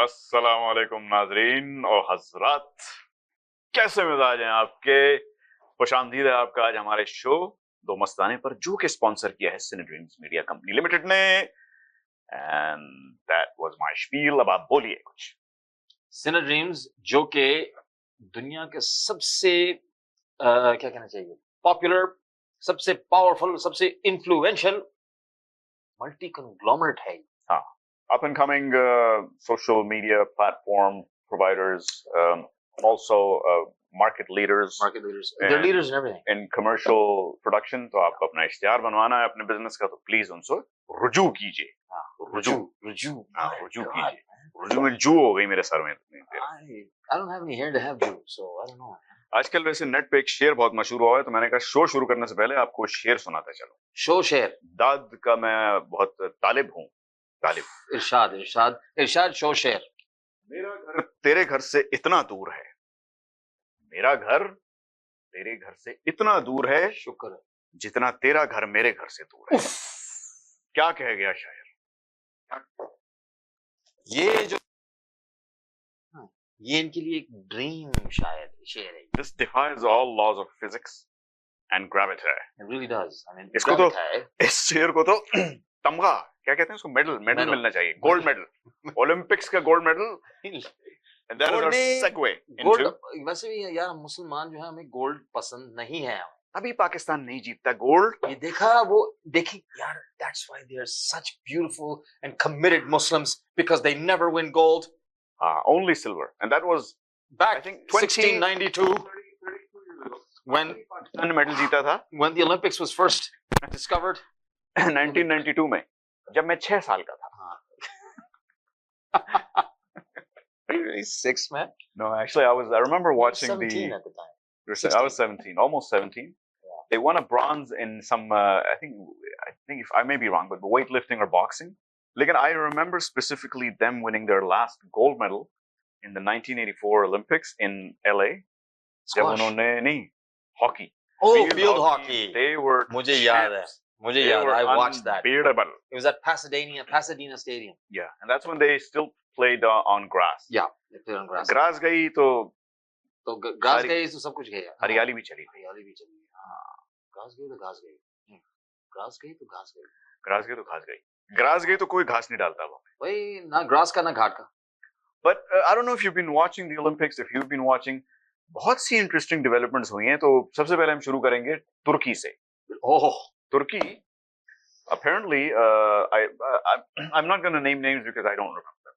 अस्सलाम वालेकुम नाजरीन और हजरात, कैसे मिजाज हैं आपके। खुशामदीद है आपका आज हमारे शो दो मस्ताने पर, जो कि स्पॉन्सर किया है सिने ड्रीम्स मीडिया कंपनी लिमिटेड ने। And that was my spill. अब आप बोलिए कुछ। सिने ड्रीम्स जो कि दुनिया के सबसे क्या कहना चाहिए, पॉपुलर, सबसे पावरफुल, सबसे इन्फ्लुएंशियल मल्टी कंग्लोमरेट है। हाँ, up and coming social media platform providers, also market leaders They're leaders in everything. in commercial production। तो आपको अपना इश्तिहार बनवाना है अपने बिजनेस का, तो प्लीज उनसे रुजू कीजिए। रुजू रुजू रुजू कीजिए। रुजू में जू हो गई मेरे सर में। I don't have any hair to have Jew, so I don't know. आजकल वैसे नेट पे एक शेर बहुत मशहूर हुआ है, तो मैंने कहा शो शुरू करने से पहले आपको शेर सुनाता चलो। शो शेर दाद का मैं बहुत तालिब हूँ। तालिब इरशाद इरशाद इरशाद शो शेर। मेरा घर तेरे घर से इतना दूर है, मेरा घर तेरे घर से इतना दूर है, शुक्र जितना तेरा घर मेरे घर से दूर है। क्या कह गया शायर। ये जो ये इनके लिए एक ड्रीम शायद शेर है। This defies all laws of physics and gravity. It really does. I mean, इसको तो इस शेर को तो तमगा क्या कहते हैं उसको, मेडल मिलना चाहिए, गोल्ड मेडल, ओलंपिक्स का gold medal. And that is our segue into वैसे भी यार मुसलमान जो है हमें गोल्ड पसंद नहीं है। अभी पाकिस्तान नहीं जीतता गोल्ड। ये देखा वो देखी यार, that's why they are such beautiful and committed Muslims, because they never win gold. Only silver, and that was back, I think 1692 when Pakistan ने मेडल जीता था, when the Olympics was first discovered 1992 में, जब मैं 6 साल का था। Really 6, man? No, actually I remember watching 17 at the time. I was 17, almost 17. Yeah. They won a bronze in some I think if I may be wrong, but weightlifting or boxing. Lekin I remember specifically them winning their last gold medal in the 1984 Olympics in LA. जब उन्होंने नहीं hockey. Oh, field hockey. They were मुझे याद है. मुझे याद है. I watched that. Unbeatable. It was at Pasadena Stadium. Yeah, and that's when they still played on grass. Yeah, they played on grass. Grass गई तो grass गई तो सब कुछ गया. हरियाली भी चली. हरियाली भी चली. हाँ. Grass गई तो घास गई. Grass गई तो घास गई. Grass गई तो घास गई. Grass गई तो कोई घास नहीं डालता वो. भाई ना grass का ना घाट का. But I don't know if you've been watching the Olympics. If you've been watching, बहुत सी interesting developments हुई हैं. तो सबसे पहले हम शुरू करेंगे तुर्की से. Oh, Turki. Apparently, I'm not going to name names because I don't remember.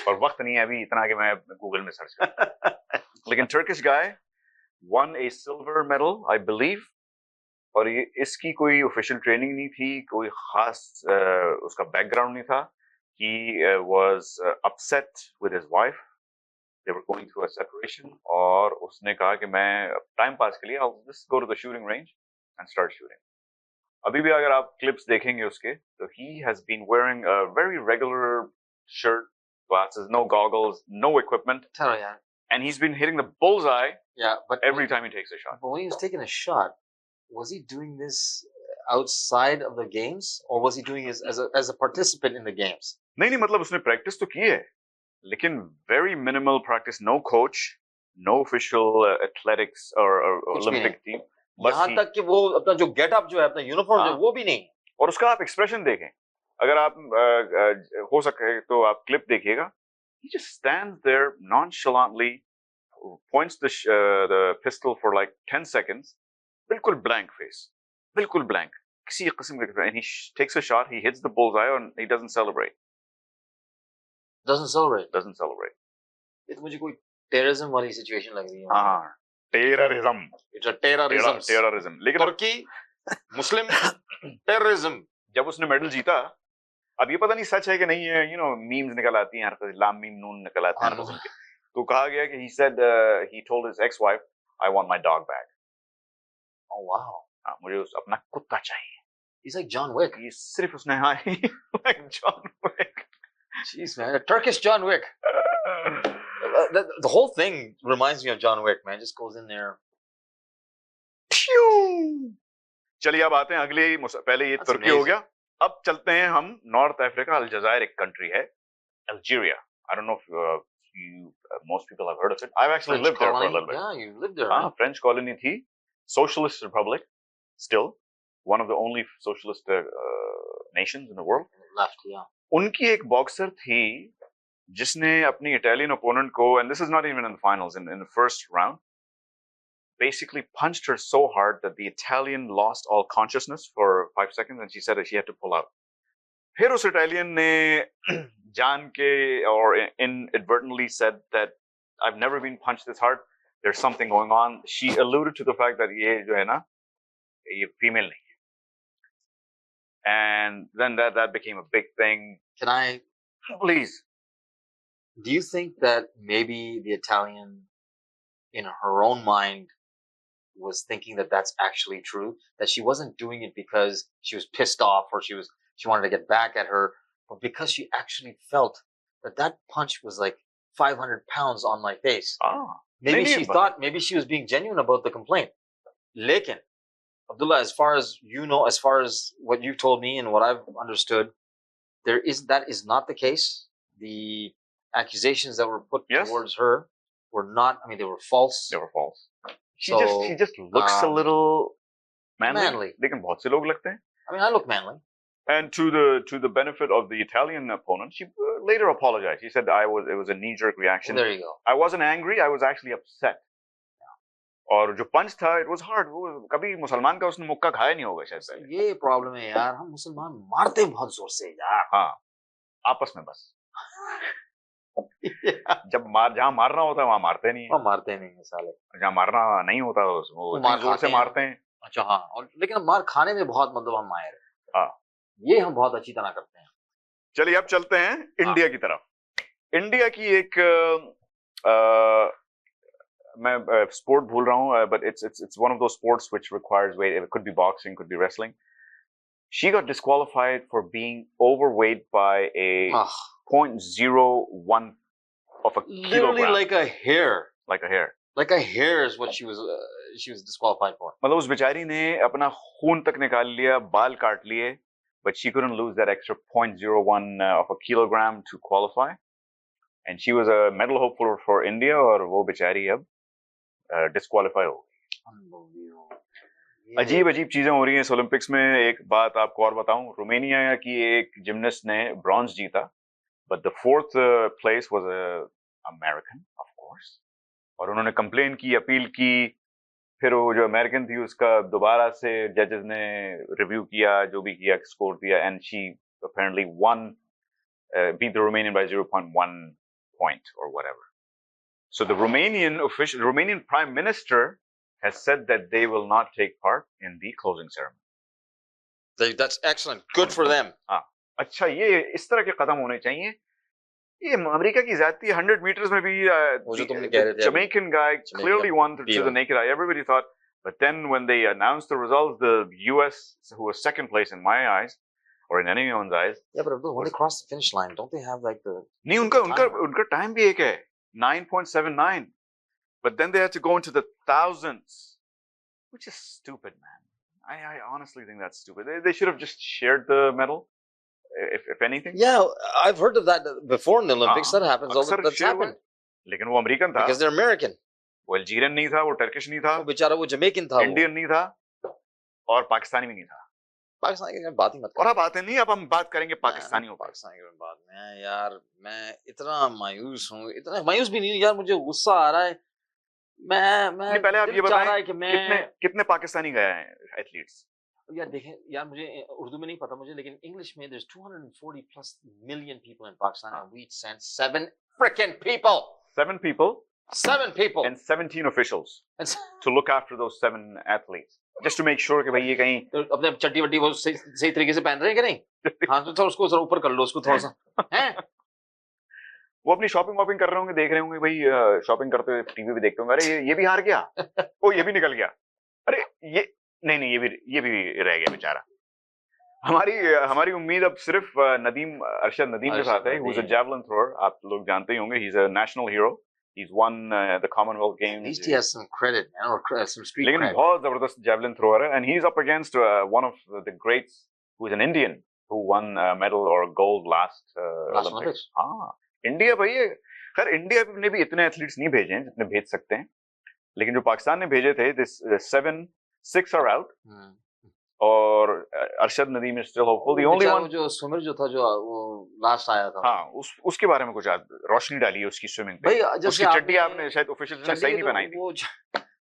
और वक्त नहीं है अभी इतना कि मैं Google में सर्च करूं. लेकिन Turkish guy won a silver medal, I believe. और ये इसकी कोई ऑफिशियल ट्रेनिंग नहीं थी, कोई खास उसका बैकग्राउंड नहीं था. He was upset with his wife. They were going through a separation. और उसने कहा कि मैं टाइम पास के लिए I'll just go to the shooting range and start shooting. अभी भी अगर आप क्लिप्स देखेंगे उसके, तो he has been wearing a very regular shirt, glasses, no goggles, no equipment. चलो यार. And he's been hitting the bullseye. Yeah, but every time he takes a shot. But when he was taking a shot, was he doing this outside of the games, or was he doing this as a participant in the games? नहीं मतलब उसने practice तो की है, लेकिन very minimal practice, no coach, no official athletics or Olympic team. यहाँ तक कि वो अपना जो गेटअप जो है, अपना यूनिफॉर्म जो, वो भी नहीं. और उसका आप एक्सप्रेशन देखें, अगर आप हो सके तो आप क्लिप देखिएगा. He just stands there nonchalantly, points the pistol for like 10 seconds. बिल्कुल blank face, बिल्कुल blank, किसी किस्म का, and he takes a shot, he hits the bullseye and he doesn't celebrate. Doesn't celebrate. ये तो मुझे कोई terrorism वाली situation लग रही है. हाँ, terrorism. It's a terrorism. लेकिन तुर्की मुस्लिम terrorism. जब उसने मेडल जीता, अब ये पता नहीं सच है कि नहीं है, you know, memes निकल आती हैं हर तरह, लाम मीम नून निकल आते हैं मुस्लिम के. तो कहा गया कि he said he told his ex-wife, I want my dog back. Oh wow. हाँ, मुझे अपना कुत्ता चाहिए. He's like John Wick. ये सिर्फ उसने हाँ like John Wick. Jeez man, a Turkish John Wick. The whole thing reminds me of John Wick, man. Just goes in there. चलिए अब आते हैं अगले, पहले ये तुर्की हो गया. अब चलते हैं हम नॉर्थ अफ्रीका, अल्जायर एक कंट्री है, Algeria. I don't know if most people have heard of it. I've actually French lived there for a colony. little bit. Yeah, you lived there. हाँ, Right? French colony थी, socialist republic, still one of the only socialist nations in the world. Left, yeah. उनकी एक boxer थी जिसने अपनी Italian opponent को, and this is not even in the finals, in the first round, basically punched her so hard that the Italian lost all consciousness for 5 seconds, and she said that she had to pull out. फिर उस Italian ने जान के or inadvertently said that I've never been punched this hard. There's something going on. She alluded to the fact that ये जो है ना, ये female नहीं है. And then that became a big thing. Can I? Please. Do you think that maybe the Italian, in her own mind, was thinking that that's actually true? That she wasn't doing it because she was pissed off or she wanted to get back at her, but because she actually felt that punch was like 500 pounds on my face. Maybe she thought maybe she was being genuine about the complaint. Lekin, Abdullah, as far as you know, as far as what you told me and what I've understood, that is not the case. The accusations that were put towards her were not, I mean, they were false. They were false. She just looks a little manly. लेकिन बहुत से लोग लगते हैं. I mean, I look manly. And to the benefit of the Italian opponent, she later apologized. She said it was a knee-jerk reaction. Well, there you go. I wasn't angry. I was actually upset. और जो पंच था, it was hard. वो कभी मुसलमान का उसने मुक्का खाया नहीं होगा शायद पहले. ये प्रॉब्लम है यार, हम मुसलमान मारते बहुत जोर से यार. हाँ, आपस में बस. जब जहाँ मारना होता है वहाँ मारते नहीं. वहाँ मारते नहीं है साले. जहाँ मारना नहीं होता वो जोर से मारते हैं. अच्छा हाँ, और लेकिन मार खाने में बहुत मतलब हम माहिर हैं. हाँ, ये हम बहुत अच्छी तरह करते हैं. चलिए अब चलते हैं इंडिया की तरफ. इंडिया की एक मैं स्पोर्ट भूल रहा हूँ, but it's one of those sports which requires weight. It could be boxing, could be wrestling. She got disqualified for being overweight by a 0.01 of a kilogram. Literally like a hair. Like a hair. Like a hair is what she was disqualified for. मतलब उस बेचारी ने अपना खून तक निकाल लिया, बाल काट लिए, but she couldn't lose that extra 0.01 of a kilogram to qualify. And she was a medal hopeful for India, और वो बेचारी अब disqualify हो गई. अजीब अजीब चीजें हो रही हैं इस ओलंपिक्स में. एक बात आपको और बताऊं, रोमानिया की एक जिमनास्ट ने ब्रॉन्ज जीता, but the fourth place was a American, of course. और उन्होंने कंप्लेन की, अपील की, फिर वो जो अमेरिकन थी उसका दोबारा से जजेस ने रिव्यू किया, जो भी किया, स्कोर दिया, and she apparently won, beat the Romanian by 0.1 point or whatever. So the Romanian Prime Minister has said that they will not take part in the closing ceremony. That's excellent. Good for them. हाँ, अच्छा, ये इस तरह के कदम होने चाहिए. ये America की ज़्यादती 100 meters में भी the Jamaican guy clearly won to the naked eye. Everybody thought, but then when they announced the results, the US, who was second place in my eyes, or in anyone's eyes. Yeah, but when they cross the finish line, don't they have like the? नहीं, उनका time भी एक है, 9.79. But then they had to go into the thousands, which is stupid, man. I honestly think that's stupid. They should have just shared the medal, if anything. Yeah, I've heard of that before in the Olympics. That happens. That's happened. लेकिन वो American था. Because they're American. वो Algerian नहीं था, वो Turkish नहीं था. वो बेचारा वो जमैकन था. इंडियन नहीं था, और पाकिस्तानी भी नहीं था. पाकिस्तानी की बात ही मत करो. और बातें नहीं, अब हम बात करेंगे पाकिस्तानियों पर. पाकिस्तानी की बात में यार मैं इतना मायूस हूँ, इतना मायूस भी नहीं यार, मुझे गुस्सा आ रहा है. मैं पहले आप ये बताएं कि कितने पाकिस्तानी गए हैं एथलीट्स. यार देखें यार, मुझे उर्दू में नहीं पता मुझे, लेकिन इंग्लिश में there's 240 plus million people in Pakistan and we sent 7 freaking people. 7 people. 7 people. And 17 officials to look after those 7 athletes. Just to make sure कि भाई ये कहीं अपने चड्डी वड्डी वो सही तरीके से पहन रहे हैं कि नहीं. हाँ तो उसको जरा ऊपर कर लो, उसको थोड़ा सा हैं. वो अपनी शॉपिंग वॉपिंग कर रहे होंगे, देख रहे होंगे भाई, शॉपिंग करते हुए टीवी भी देखते होंगे. अरे ये भी हार गया, ओ ये भी निकल गया, अरे ये नहीं ये भी रह गया बेचारा. हमारी उम्मीद अब सिर्फ अरशद नदीम के साथ है. Who's a javelin thrower, आप लोग जानते ही होंगे. He's a national hero. He's won the Commonwealth Games. At least he has some credit, man, or some street cred. लेकिन बहुत जबरदस्त javelin thrower है, and he's up against one of the greats, who is an Indian, who won a medal or gold last Olympics. हाँ, India भाई खैर India ने भी इतने एथलीट्स नहीं भेजे हैं जितने भेज सकते हैं, लेकिन जो पाकिस्तान ने भेजे थे दिस 6 are out और Arshad Nadeem is still hopeful. The only one जो सुमिर जो था जो वो लास्ट आया था, हाँ उसके बारे में कुछ रोशनी डाली है उसकी स्विमिंग पे। भाई उसकी चड्डी आपने शायद ऑफिशियल्स ने सही नहीं बनाई थी, वो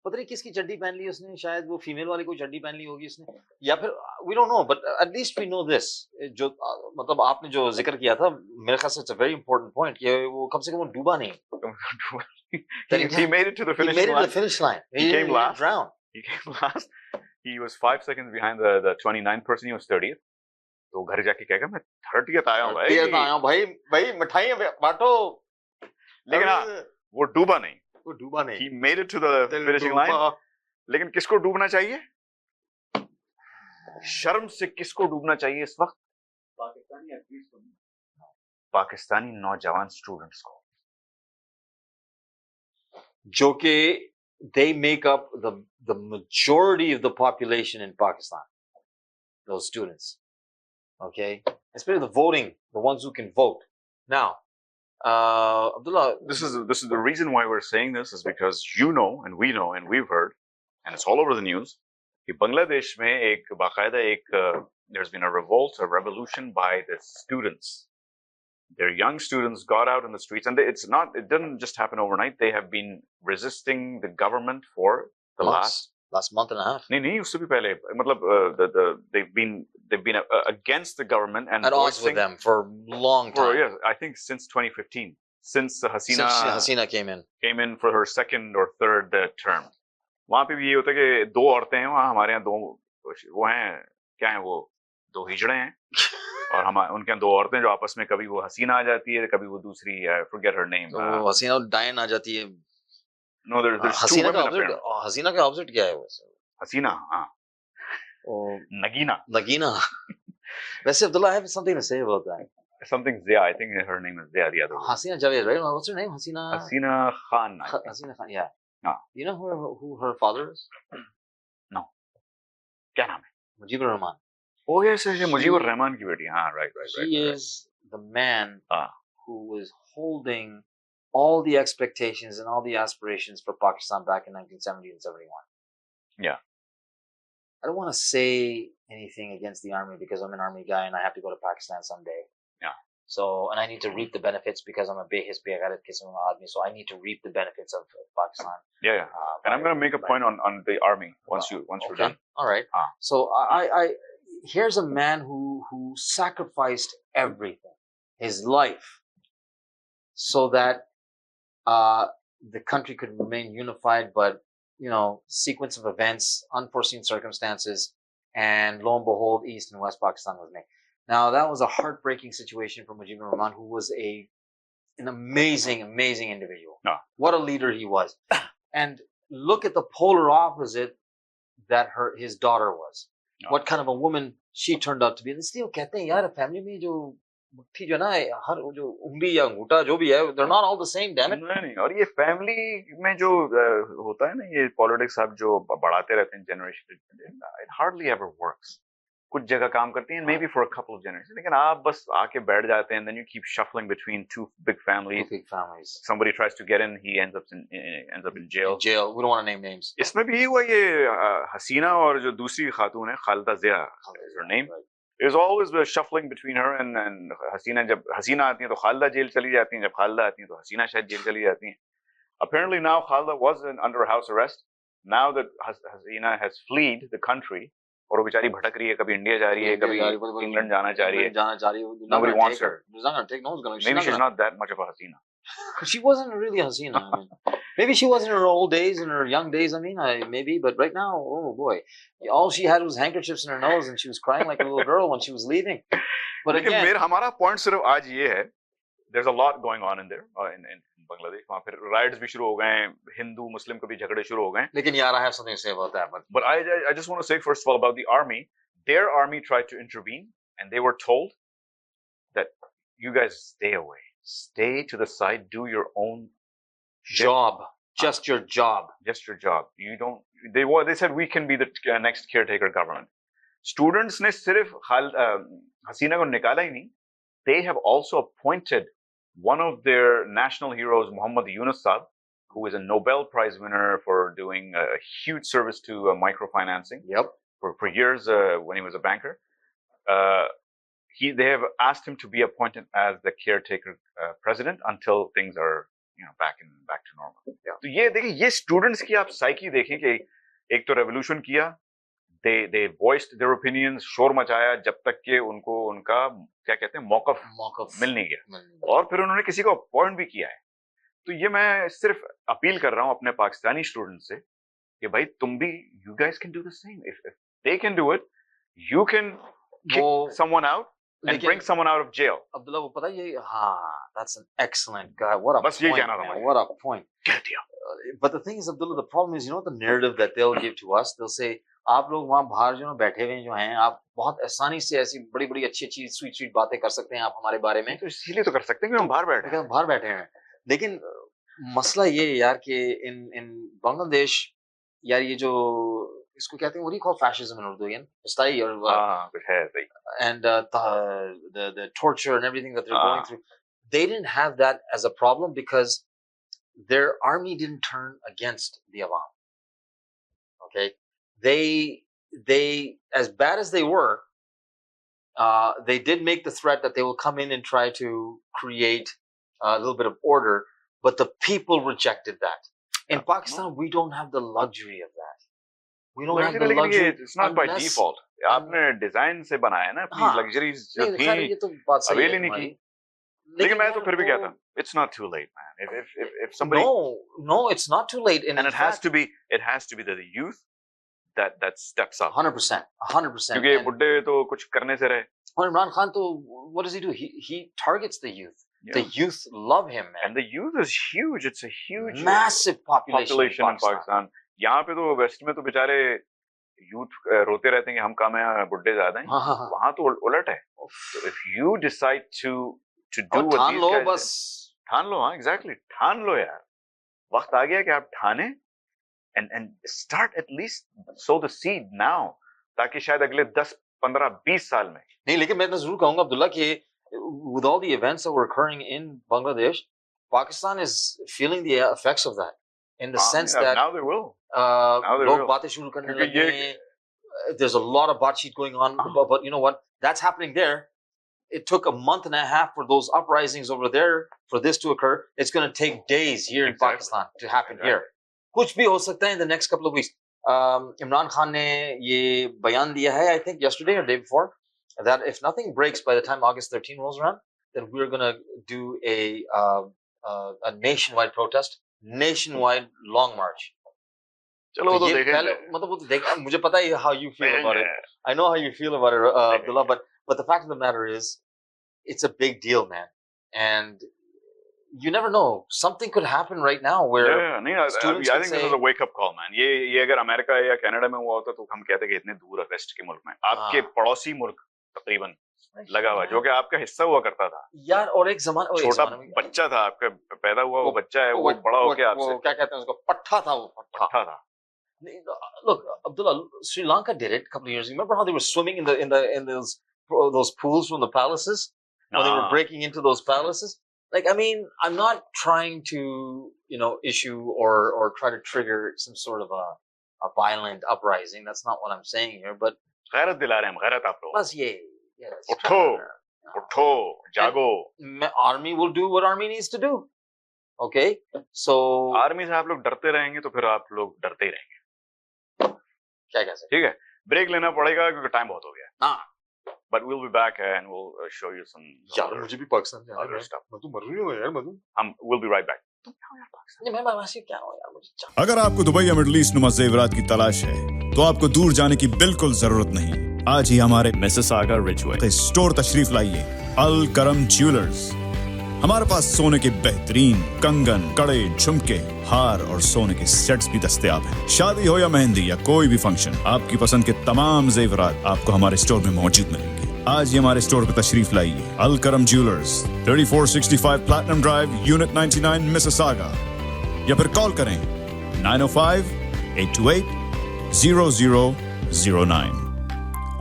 पता नहीं किसकी चड्डी पहन ली उसने, शायद वो फीमेल वाली कोई चड्डी पहन ली होगी उसने, या फिर we don't know, but at least we know this, जो मतलब आपने जो जिक्र किया था मेरे ख्याल से it's a very important point, ये वो कम से कम वो डूबा नहीं। he made it to the finish line. He came last. Drowned. He came last. He was 5 seconds behind the 29th person. He was 30th. तो घर जाके कहेगा मैं 30th आया हूँ भाई। 30th आया हूँ भाई मिठाई बांटो। लेकिन वो डूबा नहीं। वो डूबा नहीं। He made it to the finishing line. लेकिन किसको डूबना चाहिए? शर्म से किसको डूबना चाहिए इस वक्त? पाकिस्तानी एथलीट्स को, पाकिस्तानी नौजवान स्टूडेंट्स को, जो कि they make up the majority of the population in Pakistan. Those students, okay, especially the voting, the ones who can vote. Now, Abdullah, this is the reason why we're saying this is because you know and we know and we've heard and it's all over the news. कि बांग्लादेश में एक बाकायदा एक there's been a revolt, a revolution by the students. Their young students got out in the streets, and it didn't just happen overnight. They have been resisting the government for the last month and a half. नहीं उससे भी पहले मतलब they've been against the government and at odds with them for a long time. Yeah, I think since 2015, since Hasina came in for her second or third term. वहाँ पे भी ये होता है कि दो औरतें हैं वहाँ, हमारे यहाँ दो वो हैं, क्या हैं वो, दो हिजड़े हैं और हम उनके यहाँ दो औरतें जो आपस में कभी वो हसीना आ जाती है, कभी वो दूसरी forget her name, वो हसीना और डायन आ जाती है। No, there's two women. हसीना का ऑपोजिट क्या है वैसे? हसीना, हाँ, नगीना. वैसे Abdullah, I have something to say about that. Something Zia, I think her name is Zia, the other one. Hasina Javed, right? What's her name? Hasina Khan. Hasina Khan, yeah. You know who her father is? No. क्या नाम है? Mujibur Rahman. Oh yes, Mujibur Rahman की बेटी. हाँ, right. He is the man who was holding all the expectations and all the aspirations for Pakistan back in 1970 and 71. Yeah. I don't want to say anything against the army because I'm an army guy and I have to go to Pakistan someday. Yeah. So, and I need to reap the benefits because I'm a Behispi Agarat Kism Admi, so I need to reap the benefits of Pakistan. Yeah. And I'm going to make a point on the army once you're done. All right. So I here's a man who sacrificed everything, his life, so that the country could remain unified, but sequence of events, unforeseen circumstances, and lo and behold, East and West Pakistan was made. Now, that was a heartbreaking situation for Mujibur Rahman, who was an amazing, amazing individual. What a leader he was. And look at the polar opposite that his daughter was. What kind of a woman she turned out to be. इसलिए वो कहते हैं यार family में जो मुट्ठी जो ना हर जो उंगली या अंगूठा जो भी है, they're not all the same, damn it. नहीं, और ये फैमिली में जो होता है ना, ये पॉलिटिक्स आप जो बढ़ाते रहते हैं generation, it hardly ever works. कुछ जगह काम करती हैं, maybe for a couple of generations, लेकिन आप बस आके बैठ जाते हैं, then you keep shuffling between two big families. Somebody tries to get in, he ends up in jail. We don't want to name names. इसमें भी हुआ ये हसीना और जो दूसरी खातून है Khaleda Zia is her name. There's always a shuffling between her and हसीना. जब हसीना आती है तो खालिदा जेल चली जाती हैं, जब खालिदा आती हैं तो हसीना शायद जेल चली जाती हैं. Apparently now Khalida was under house arrest. Now that Hasina has fled the country, और वो बेचारी भटक रही है, कभी इंडिया जा रही है, कभी इंग्लैंड जाना चाह रही है. Nobody wants her. Maybe she's not that much of a Hasina. She wasn't really a Hasina. I mean, maybe she was in her old days, in her young days. I mean, maybe, but right now, oh boy, all she had was handkerchiefs in her nose, and she was crying like a little girl when she was leaving. But again, हमारा point सिर्फ आज ये है. There's a lot going on in there in Bangladesh. वहाँ फिर riots भी शुरू हो गए हैं, हिंदू मुस्लिम के भी झगड़े शुरू हो गए हैं. लेकिन यार, I have something to say about that. But I just want to say first of all about the army. Their army tried to intervene, and they were told that you guys stay away, stay to the side, do your own job, just your job. You don't. They said we can be the next caretaker government. Students ने सिर्फ हसीना को निकाला ही नहीं. They have also appointed one of their national heroes, Muhammad Yunus Saab, who is a Nobel Prize winner for doing a huge service to microfinancing Yep. for years when he was a banker. They have asked him to be appointed as the caretaker president until things are back to normal. Yeah. तो ये देखिए, ये students की आप psyche देखें कि एक तो revolution किया, they voiced their opinions, शोर मचाया जब तक कि उनको उनका क्या कहते हैं मौक़िफ़ मिल नहीं गया, और फिर उन्होंने किसी को अपॉइंट भी किया है. तो ये मैं सिर्फ अपील कर रहा हूं अपने पाकिस्तानी स्टूडेंट्स से कि भाई तुम भी, you guys can do the same. If they can do it, you can kick someone out and bring someone out of jail. Abdullah, वो पता है ये, हाँ, that's an excellent guy. What a बस ये point, कहना था man. भाई. What a point. कह दिया. But the thing is, Abdullah, the problem is, the narrative that they'll give to us, they'll say, आप लोग वहाँ बाहर जो बैठे हुए जो हैं, आप बहुत आसानी से ऐसी बड़ी-बड़ी अच्छी-अच्छी स्वीट बातें कर सकते हैं आप हमारे बारे में. तो इसीलिए तो कर सकते हैं कि हम बाहर बैठे हैं. बाहर बैठे हैं. लेकिन मसला ये है यार कि इन बांग्लादेश, यार ये जो इसको कहते हैं, what do you call fascism in Urdu again? Ustayi or कुछ है सही. And the torture and everything that they're going through, they didn't have that as a problem because their army didn't turn against the Awam. Okay, they as bad as they were, they did make the threat that they will come in and try to create a little bit of order, but the people rejected that. In Pakistan, we don't have the luxury of that. We don't have the luxury. It's not by default. आपने design से बनाया ना अपनी luxuries जो थी, avail ही नहीं की. लेकिन मैं तो फिर भी कहता हूँ, it's not too late, man. If somebody, no, it's not too late. And it has to be the youth that steps up. 100%. क्योंकि बुड्ढे तो कुछ करने से रहे. और Imran Khan, तो what does he do? He targets the youth. Yeah. The youth love him, man. And the youth is huge. It's a huge, massive population in Pakistan. यहाँ पे तो वेस्ट में तो बेचारे यूथ रोते रहते हैं कि हम कम हैं, बुड्ढे ज्यादा हैं. वहाँ तो उलट है. So if you decide to do what these guys बस ठान लो. हाँ, exactly, ठान लो यार. वक्त आ गया कि आप ठाने and start at least sow the seed now, ताकि शायद अगले 10, 15, 20 साल में. नहीं, लेकिन मैं तो जरूर कहूँगा अब्दुल्ला कि with all the events that were occurring in Bangladesh, Pakistan is feeling the effects of that. In the sense that now they will. लोग बातें शुरू करने लगे हैं. There's a lot of batshit going on, but you know what? That's happening there. It took a month and a half for those uprisings over there for this to occur. It's going to take days here in Pakistan to happen here. कुछ भी हो सकता है in the next couple of weeks. Imran Khan ने ये बयान दिया है, I think yesterday or day before, that if nothing breaks by the time August 13 rolls around, then we're going to do a nationwide protest, nationwide long march. चलो वो तो देखेंगे. मतलब वो तो देख, मुझे पता है how you feel about it. I know how you feel about it, Abdullah, but the fact of the matter is, it's a big deal, man. And you never know. Something could happen right now where students I think this is a wake-up call, man. ये अगर America या Canada में हुआ होता तो हम कहते कि इतने दूर है वेस्ट के मुल्क में. आपके पड़ोसी मुल्क तकरीबन लगा हुआ, जो कि आपका हिस्सा हुआ करता था. यार, और एक ज़माना छोटा बच्चा था आपका, पैदा हुआ वो बच्चा है, वो बड़ा होके आपसे क्या कहते हैं उसको, पट्टा था. वो पट्टा था. Look, Abdullah, Sri Lanka did it a couple of years ago. Remember how they were swimming in those pools from the palaces when they were breaking into those palaces? Like, I mean, I'm not trying to, issue or try to trigger some sort of a violent uprising. That's not what I'm saying here. But गैरत दिला रहे हैं, गैरत आप लोग. बस ये. उठो, जागो. Army will do what army needs to do. Okay, so army से आप लोग डरते रहेंगे तो फिर आप लोग डरते ही रहेंगे. क्या कह सकते? ठीक है, ब्रेक लेना पड़ेगा क्योंकि टाइम बहुत हो गया. हाँ. But we'll be back and we'll show you some. यार मुझे भी पाकिस्तान में other stuff. मधु मर रही हो यार मधु. We'll be right back. नहीं, मैं वैसे क्या हो यार मुझे. अगर आपको दुबई या मिडिल ईस्ट नुमा ज़ेवरात की तलाश है तो आपको दूर जाने की बिल्कुल जरूरत नहीं. आज ही हमारे मिसिसागा रिजवे स्टोर तशरीफ लाइए. अल करम ज्वेलर्स. हमारे पास सोने के बेहतरीन कंगन, कड़े, झुमके, हार और सोने के सेट्स भी दस्तयाब हैं. शादी हो या मेहंदी या कोई भी फंक्शन, आपकी पसंद के तमाम जेवरात आपको हमारे स्टोर में मौजूद मिलेंगे. आज ही हमारे स्टोर पर तशरीफ लाइए. अल करम jewellers, 3465 platinum drive, unit 99, Mississauga. या फिर कॉल करें 905-828-0009.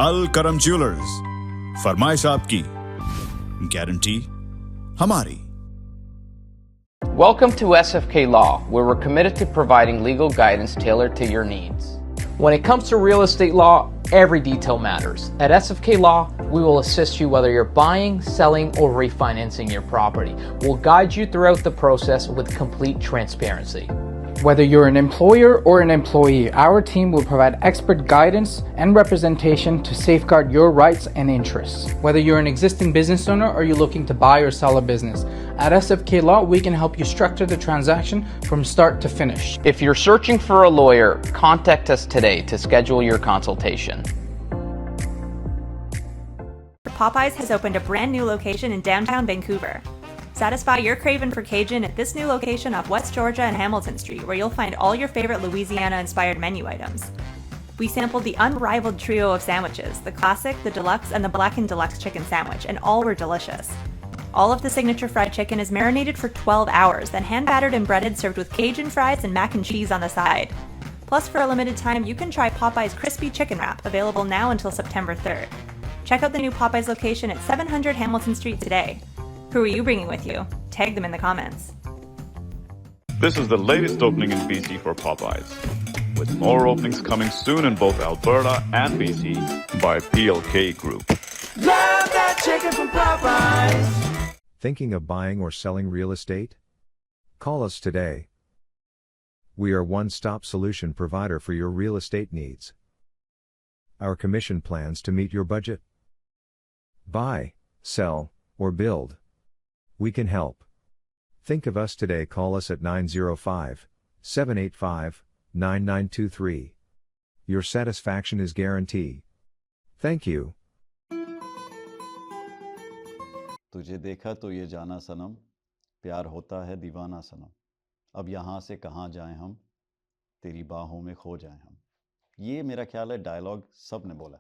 अल करम ज्वेलर्स, फरमाइश आपकी, गारंटी हमारी. Welcome to SFK Law, where we're committed to providing legal guidance tailored to your needs. When it comes to real estate law, every detail matters. At SFK Law, we will assist you whether you're buying, selling, or refinancing your property. We'll guide you throughout the process with complete transparency. Whether you're an employer or an employee, our team will provide expert guidance and representation to safeguard your rights and interests. Whether you're an existing business owner or you're looking to buy or sell a business, at SFK Law, we can help you structure the transaction from start to finish. If you're searching for a lawyer, contact us today to schedule your consultation. Popeyes has opened a brand new location in downtown Vancouver. Satisfy your craving for Cajun at this new location off West Georgia and Hamilton Street, where you'll find all your favorite Louisiana-inspired menu items. We sampled the unrivaled trio of sandwiches, the classic, the deluxe, and the blackened deluxe chicken sandwich, and all were delicious. All of the signature fried chicken is marinated for 12 hours, then hand-battered and breaded, served with Cajun fries and mac and cheese on the side. Plus, for a limited time, you can try Popeye's Crispy Chicken Wrap, available now until September 3rd. Check out the new Popeye's location at 700 Hamilton Street today. Who are you bringing with you? Tag them in the comments. This is the latest opening in BC for Popeyes, with more openings coming soon in both Alberta and BC by PLK Group. Love that chicken from Popeyes. Thinking of buying or selling real estate? Call us today. We are one-stop solution provider for your real estate needs. Our commission plans to meet your budget. Buy, sell, or build. We can help. Think of us today. Call us at 905-785-9923. Your satisfaction is guaranteed. Thank you. तुझे देखा तो ये जाना सनम, प्यार होता है दीवाना सनम, अब यहाँ से कहाँ जाएं हम, तेरी बाहों में खो जाएं हम. ये मेरा ख्याल है डायलॉग सब ने बोला.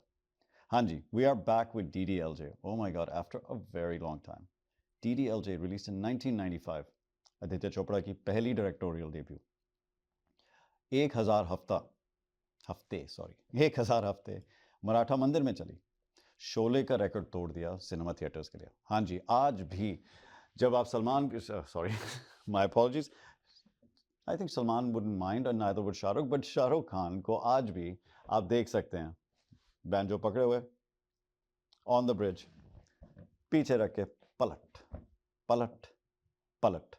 हाँ जी, we are back with DDLJ. Oh my God, after a very long time. DDLJ released in 1995. Aditya Chopra की पहली डायरेक्टोरियल डेब्यू. 1000 हफ्ते मराठा मंदिर में चली. शोले का रिकॉर्ड तोड़ दिया सिनेमा थिएटर्स के लिए. हाँ जी, आज भी जब आप Salman, sorry, my apologies, I think Salman wouldn't mind and neither would Shahrukh, but Shahrukh Khan को आज भी आप देख सकते हैं बैंजो पकड़े हुए ऑन द ब्रिज, पीछे रख के पलट पलट पलट.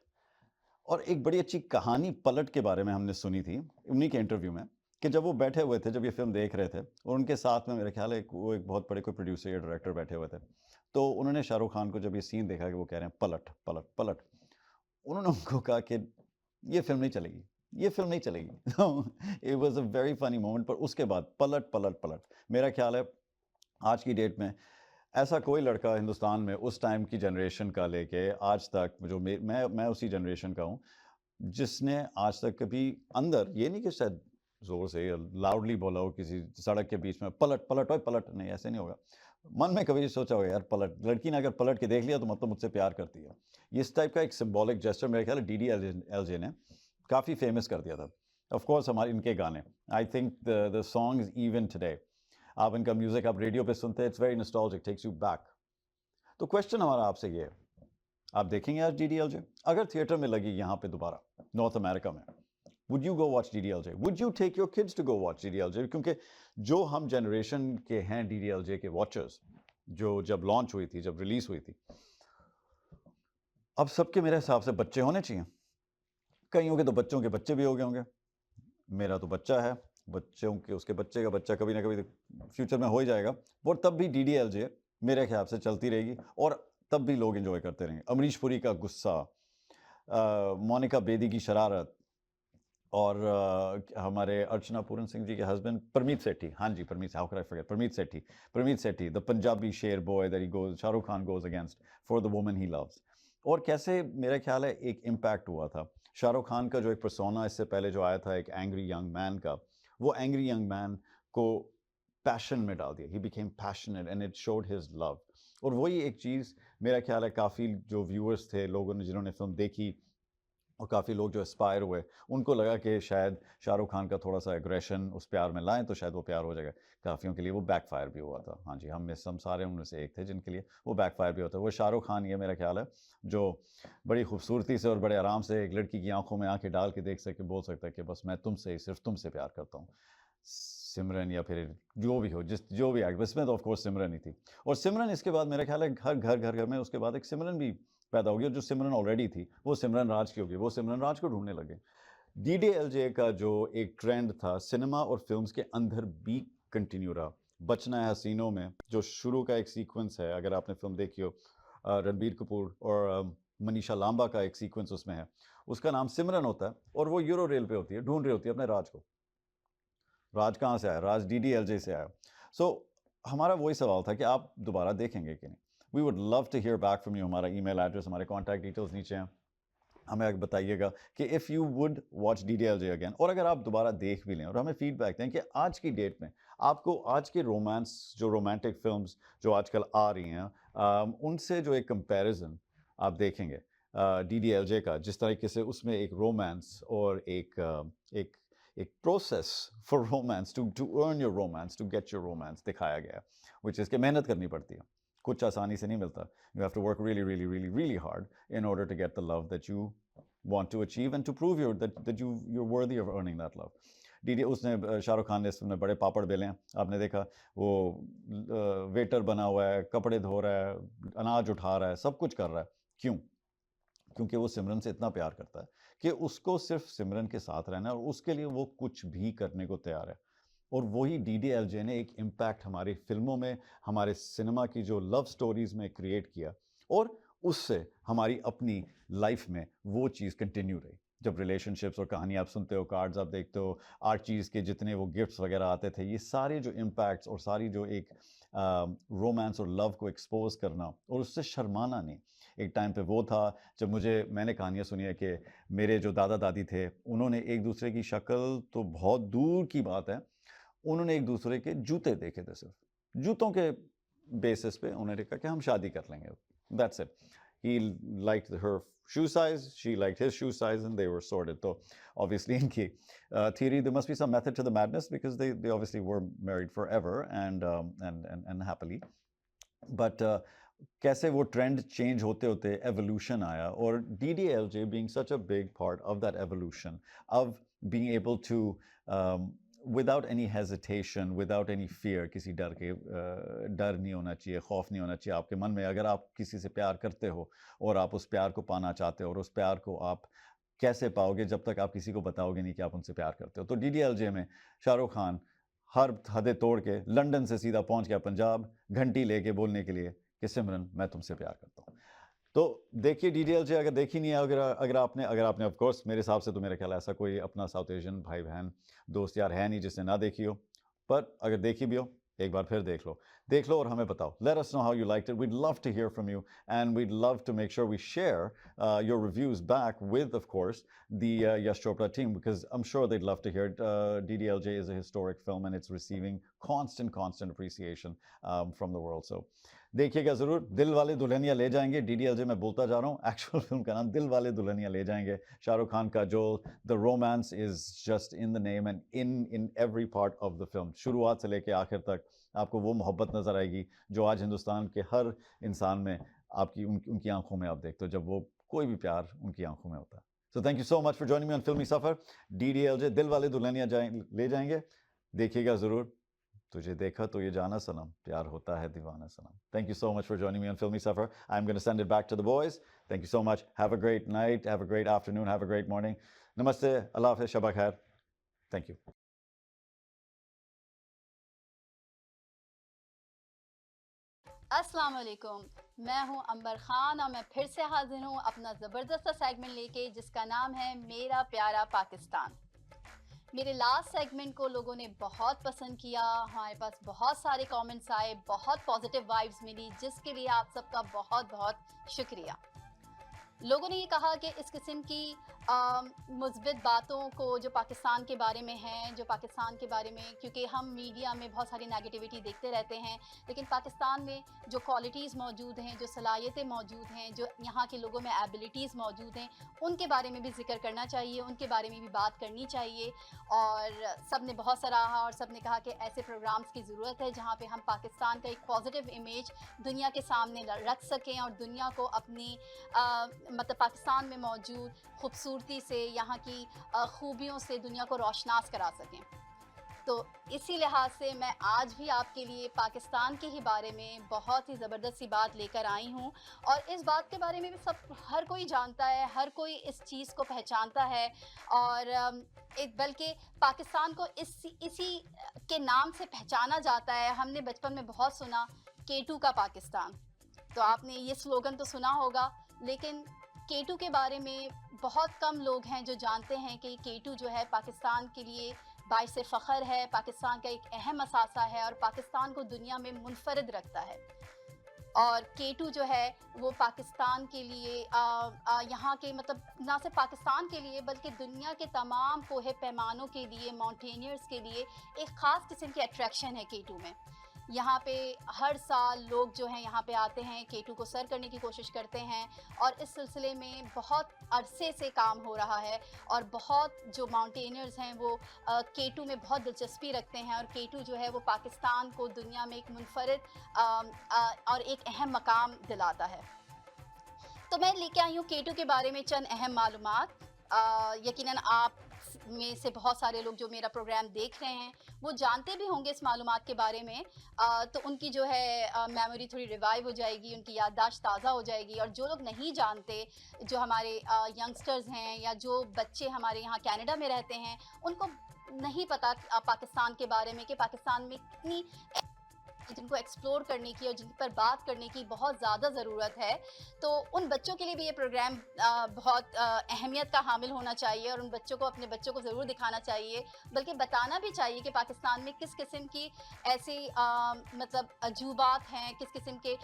और एक बड़ी अच्छी कहानी पलट के बारे में हमने सुनी थी उन्हीं के इंटरव्यू में, कि जब वो बैठे हुए थे, जब ये फिल्म देख रहे थे, और उनके साथ में मेरे ख्याल है वो एक बहुत बड़े कोई प्रोड्यूसर या डायरेक्टर बैठे हुए थे, तो उन्होंने शाहरुख खान को जब ये सीन देखा कि वो कह रहे हैं पलट पलट पलट, उन्होंने उनको कहा कि ये फिल्म नहीं चलेगी, ये फिल्म नहीं चलेगी. It was a very funny moment. पर उसके बाद पलट पलट पलट. मेरा ख्याल है आज की डेट में ऐसा कोई लड़का हिंदुस्तान में उस टाइम की जनरेशन का लेके आज तक, जो मैं उसी जनरेशन का हूँ, जिसने आज तक कभी अंदर, ये नहीं कि शायद जोर से लाउडली बोला हो किसी सड़क के बीच में पलट पलट ओए पलट, नहीं, ऐसे नहीं होगा. मन में कभी सोचा होगा यार पलट, लड़की ने अगर पलट के देख लिया तो मतलब मुझसे प्यार करती है. इस टाइप का एक सिंबॉलिक जेस्चर मेरे ख्याल DDLJ ने काफ़ी फेमस कर दिया था. ऑफ कोर्स हमारे इनके गाने, I think the songs even today, आप इनका म्यूजिक आप रेडियो पे सुनते हैं, it's very nostalgic, takes you back. तो क्वेश्चन हमारा आपसे ये है, आप देखेंगे आज DDLJ अगर थिएटर में लगी यहाँ पे दोबारा नॉर्थ अमेरिका में, would you go watch DDLJ? Would you take your kids to go watch DDLJ? क्योंकि जो हम जनरेशन के हैं DDLJ के वॉचर्स, जो जब लॉन्च हुई थी, जब रिलीज हुई थी, अब सबके मेरे हिसाब से बच्चे होने चाहिए. कईयों के तो बच्चों के बच्चे भी हो गए होंगे. मेरा तो बच्चा है, बच्चों के उसके बच्चे का बच्चा कभी ना कभी फ्यूचर में हो ही जाएगा. और तब भी DDLJ मेरे ख्याल से चलती रहेगी और तब भी लोग एंजॉय करते रहेंगे. अमरीश पुरी का गुस्सा, मोनिका बेदी की शरारत, और हमारे अर्चना पूरन सिंह जी के हस्बैंड परमीत सेठी, हाँ जी Parmeet, how can I forget Parmeet Sethi, the Punjabi sher boy that he goes, Shahrukh Khan goes against for the woman he loves. और कैसे मेरा ख्याल है एक इम्पैक्ट हुआ था शाहरुख खान का, जो एक पर्सोना इससे पहले जो आया था एक एंग्री यंग मैन का, वो एंग्री यंग मैन को पैशन में डाल दिया. He became passionate and it showed his love. और वही एक चीज़ मेरा ख्याल है काफ़ी जो व्यूअर्स थे, लोगों ने जिन्होंने फिल्म देखी, और काफ़ी लोग जो एस्पायर हुए उनको लगा कि शायद शाहरुख खान का थोड़ा सा एग्रेशन उस प्यार में लाएं तो शायद वो प्यार हो जाएगा। काफ़ियों के लिए वो बैकफायर भी हुआ था। हाँ जी, हम सारे उनमें से एक थे जिनके लिए वो बैकफायर भी होता है। वो शाहरुख खान, ये मेरा ख्याल है, जो बड़ी खूबसूरती से और बड़े आराम से एक लड़की की आंखों में आंखें डाल के देख सके, बोल सकता है कि बस मैं तुमसे ही, सिर्फ तुमसे प्यार करता हूँ। सिमरन या फिर जो भी हो, जो भी एक्ट्रेस में, तो ऑफ कोर्स सिमरन ही थी। और सिमरन इसके बाद मेरा ख्याल है हर घर में उसके बाद एक सिमरन भी पैदा हो गई। और जो सिमरन ऑलरेडी थी वो सिमरन राज की होगी, वो सिमरन राज को ढूंढने लगे। DDLJ का जो एक ट्रेंड था सिनेमा और फिल्म्स के अंदर भी कंटिन्यू रहा। बचना है हसीनों में जो शुरू का एक सीक्वेंस है, अगर आपने फिल्म देखी हो, रणबीर कपूर और मनीषा लांबा का एक सीक्वेंस उसमें है, उसका नाम सिमरन होता है और वो यूरो रेल पे होती है, ढूंढ रही होती है अपने राज को। राज कहाँ से आया? राज DDLJ से आया। सो हमारा वही सवाल था कि आप दोबारा देखेंगे कि नहीं। We would love to hear back from you. हमारा ईमेल एड्रेस, हमारे कॉन्टैक्ट डिटेल्स नीचे हैं, हमें बताइएगा कि if you would watch DDLJ again. और अगर आप दोबारा देख भी लें और हमें फीडबैक दें कि आज की डेट में आपको आज के रोमांस, जो रोमांटिक फिल्म्स जो आजकल आ रही हैं, उनसे जो एक कंपैरिजन आप देखेंगे DDLJ का, जिस तरीके से उसमें एक रोमांस और एक process for romance, to earn your romance, to get your romance दिखाया गया, विच इज़ कि मेहनत करनी पड़ती है, कुछ आसानी से नहीं मिलता। You have to work really really really really hard in order to get the love that you want to achieve and to prove that you're worthy of earning that love. उसने, शाहरुख खान ने इसमें बड़े पापड़ बेले हैं, आपने देखा, वो वेटर बना हुआ है, कपड़े धो रहा है, अनाज उठा रहा है, सब कुछ कर रहा है। क्यों? क्योंकि वो सिमरन से इतना प्यार करता है कि उसको सिर्फ सिमरन के साथ रहना है और उसके लिए वो कुछ भी करने को तैयार है। और वही DDLJ ने एक इम्पैक्ट हमारी फिल्मों में, हमारे सिनेमा की जो लव स्टोरीज में क्रिएट किया, और उससे हमारी अपनी लाइफ में वो चीज़ कंटिन्यू रही। जब रिलेशनशिप्स और कहानी आप सुनते हो, कार्ड्स आप देखते हो, आर्चीज़ के जितने वो गिफ्ट्स वगैरह आते थे, ये सारे जो इम्पैक्ट्स और सारी जो एक रोमांस और लव को एक्सपोज करना और उससे शर्माना नहीं। एक टाइम पे वो था जब मैंने कहानियाँ सुनी है कि मेरे जो दादा दादी थे, उन्होंने एक दूसरे की शक्ल तो बहुत दूर की बात है, उन्होंने एक दूसरे के जूते देखे थे, सिर्फ जूतों के बेसिस पे उन्होंने कहा कि हम शादी कर लेंगे। That's it. He liked her shoe size, she liked his shoe size, and they were sorted. So obviously in ki theory there must be some method to the madness, because they obviously were married forever and happily. But कैसे वो trend change होते होते evolution आया, और DDLJ being such a big part of that evolution of being able to without any hesitation, without any fear, किसी डर नहीं होना चाहिए, खौफ नहीं होना चाहिए आपके मन में। अगर आप किसी से प्यार करते हो और आप उस प्यार को पाना चाहते हो, और उस प्यार को आप कैसे पाओगे जब तक आप किसी को बताओगे नहीं कि आप उनसे प्यार करते हो। तो DDLJ में शाहरुख खान हर हदें तोड़ के लंदन से सीधा पहुंच गया पंजाब, घंटी लेके बोलने के लिए कि सिमरन मैं तुमसे प्यार करता हूँ। तो देखिए DDLJ, अगर देखी नहीं है, अगर आपने ऑफ कोर्स, मेरे हिसाब से तो मेरा ख्याल ऐसा कोई अपना साउथ एशियन भाई बहन दोस्त यार है नहीं जिसने ना देखी हो, पर अगर देखी भी हो एक बार फिर देख लो और हमें बताओ. Let us know how you liked it. We'd love to hear from you, and we'd love to make sure we share your reviews back with, of course, the Yash Chopra team, because I'm sure they'd love to hear it. DDLJ is a historic film, and it's receiving constant appreciation from the world. So देखिएगा ज़रूर. दिल वाले दुल्हनिया ले जाएंगे. DDLJ मैं बोलता जा रहा हूँ. Actual film का नाम दिल वाले दुल्हनिया ले जाएंगे. शाहरुख खान का जो the romance is just in the name and in every part of the film. शुरुआत से लेके आखिर तक आपको वो मोहब्बत नज़र आएगी जो आज हिंदुस्तान के हर इंसान में आपकी उनकी आंखों में आप देखते हो जब वो कोई भी प्यार उनकी आंखों में होता है. So thank you so much for joining me on Filmy Safar. DDLJ दिल वाले दुल्हनिया ले जाएंगे. देखिएगा ज़रूर. तुझे देखा तो ये जाना सनम, प्यार होता है दीवाना सनम. Thank you so much for joining me on Filmy Safar. I'm going to send it back to the boys. Thank you so much. Have a great night. Have a great afternoon. Have a great morning. Namaste. Allah Hafiz. Shabak khair. Thank you. अस्सलाम वालेकुम, मैं हूं अंबर खान और मैं फिर से हाजिर हूं अपना ज़बरदस्त सेगमेंट लेके जिसका नाम है मेरा प्यारा पाकिस्तान. मेरे लास्ट सेगमेंट को लोगों ने बहुत पसंद किया. हमारे पास बहुत सारे कमेंट्स आए, बहुत पॉजिटिव वाइब्स मिली, जिसके लिए आप सबका बहुत बहुत शुक्रिया. लोगों ने ये कहा कि इस किस्म की मुस्बित बातों को जो पाकिस्तान के बारे में हैं, जो पाकिस्तान के बारे में, क्योंकि हम मीडिया में बहुत सारी नेगेटिविटी देखते रहते हैं, लेकिन पाकिस्तान में जो क्वालिटीज़ मौजूद हैं, जो सलाहियतें मौजूद हैं, जो यहाँ के लोगों में एबिलिटीज़ मौजूद हैं, उनके बारे में भी जिक्र करना चाहिए, उनके बारे में भी बात करनी चाहिए। और सब ने बहुत सराहा और सब ने कहा कि ऐसे प्रोग्राम्स की ज़रूरत है जहाँ पे हम पाकिस्तान का एक पॉजिटिव इमेज दुनिया के सामने रख सकें और दुनिया को अपनी मतलब पाकिस्तान में मौजूद खूबसूरती से, यहाँ की खूबियों से दुनिया को रोशनास करा सकें। तो इसी लिहाज से मैं आज भी आपके लिए पाकिस्तान के ही बारे में बहुत ही ज़बरदस्त सी बात लेकर आई हूँ। और इस बात के बारे में भी हर कोई जानता है, हर कोई इस चीज़ को पहचानता है और बल्कि पाकिस्तान को इसी के नाम से पहचाना जाता है। हमने बचपन में बहुत सुना K2 का पाकिस्तान, तो आपने ये स्लोगन तो सुना होगा, लेकिन K2 के बारे में बहुत कम लोग हैं जो जानते हैं कि K2 जो है पाकिस्तान के लिए बाइसे फ़ख्र है, पाकिस्तान का एक अहम असासा है और पाकिस्तान को दुनिया में मुनफरद रखता है। और K2 जो है वो पाकिस्तान के लिए यहाँ के मतलब ना सिर्फ पाकिस्तान के लिए बल्कि दुनिया के तमाम कोहे पैमानों के लिए, माउंटेनियर्स के लिए एक ख़ास किस्म की अट्रैक्शन है K2 में। यहाँ पे हर साल लोग जो हैं यहाँ पे आते हैं, K2 को सर करने की कोशिश करते हैं और इस सिलसिले में बहुत अरसे से काम हो रहा है और बहुत जो माउंटेनियर्स हैं वो K2 में बहुत दिलचस्पी रखते हैं और K2 जो है वो पाकिस्तान को दुनिया में एक मुनफरद और एक अहम मकाम दिलाता है। तो मैं लेके आई हूँ K2 के बारे में चंद अहम मालूमात। यकीनन आप में से बहुत सारे लोग जो मेरा प्रोग्राम देख रहे हैं वो जानते भी होंगे इस मालूमात के बारे में, तो उनकी जो है मेमोरी थोड़ी रिवाइव हो जाएगी, उनकी याददाश्त ताज़ा हो जाएगी। और जो लोग नहीं जानते, जो हमारे यंगस्टर्स हैं या जो बच्चे हमारे यहाँ कनाडा में रहते हैं, उनको नहीं पता पाकिस्तान के बारे में कि पाकिस्तान में कितनी जिनको एक्सप्लोर करने की और जिन पर बात करने की बहुत ज़्यादा ज़रूरत है, तो उन बच्चों के लिए भी ये प्रोग्राम बहुत अहमियत का हामिल होना चाहिए और उन बच्चों को, अपने बच्चों को ज़रूर दिखाना चाहिए, बल्कि बताना भी चाहिए कि पाकिस्तान में किस किस्म की ऐसी मतलब अजूबात हैं, किस किस्म के